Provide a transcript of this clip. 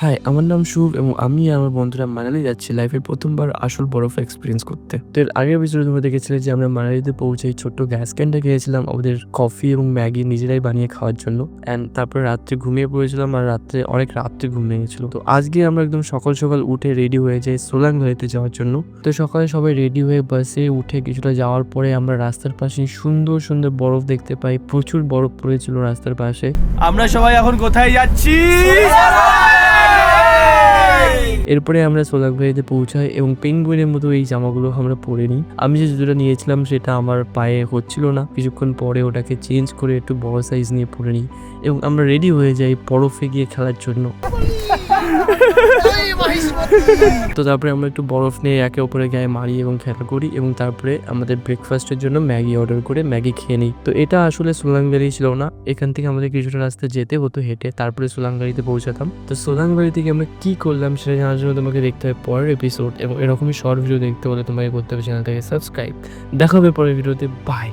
High, আমার নাম শুভ এবং আমি আর আমার বন্ধুরা মানালি যাচ্ছি লাইফের ১ম বার আসল বরফ এক্সপেরিয়েন্স করতে। তো এর আগের এপিসোডে তোমরা দেখেছিলে যে আমরা মানালিতে পৌঁছেই ছোট্ট গ্যাস ক্যানটা খেয়েছিলাম ওদের কফি এবং ম্যাগি নিজেরাই বানিয়ে খাওয়ার জন্য। অ্যান্ড তারপরে রাত্রে ঘুমিয়ে পড়েছিলাম আর অনেক রাত্রে ঘুম ভেঙেছিল। তো আজকে আমরা একদম সকাল সকাল উঠে রেডি হয়ে যাই সোলাং ভ্যালিতে যাওয়ার জন্য। তো সকালে সবাই রেডি হয়ে বাসে উঠে কিছুটা যাওয়ার পরে আমরা রাস্তার পাশে সুন্দর সুন্দর বরফ দেখতে পাই। প্রচুর বরফ পড়েছিল রাস্তার পাশে। আমরা সবাই এখন কোথায় যাচ্ছি? এরপরে আমরা সোলাং ভ্যালিতে পৌঁছাই এবং পেঙ্গুইনের মতো এই জামাগুলো আমরা পরে নিই। আমি যে জুতোটা নিয়েছিলাম সেটা আমার পায়ে হচ্ছিল না, কিছুক্ষণ পরে ওটাকে চেঞ্জ করে একটু বড় সাইজ নিয়ে পরে নিই এবং আমরা রেডি হয়ে যাই বরফে গিয়ে খেলার জন্য। তো তারপরে আমরা একটু বরফ নিয়ে একে অপরের গায়ে মারি এবং খেলা করি এবং তারপরে আমাদের ব্রেকফাস্টের জন্য ম্যাগি অর্ডার করে ম্যাগি খেয়ে নিই। তো এটা আসলে সোলাং ভ্যালি ছিল না, এখান থেকে আমাদের কিছুটা রাস্তা যেতে হতো হেঁটে, তারপরে সোলাং ভ্যালিতে পৌঁছাতাম। তো সোলাং ভ্যালি থেকে আমরা কি করলাম সেটা জানার জন্য তোমাকে দেখতে হবে পরের এপিসোড এবং এরকমই শর্ট ভিডিও দেখতে হলে তোমাকে করতে হবে চ্যানেলটাকে সাবস্ক্রাইব। দেখা হবে পরের ভিডিওতে, বাই।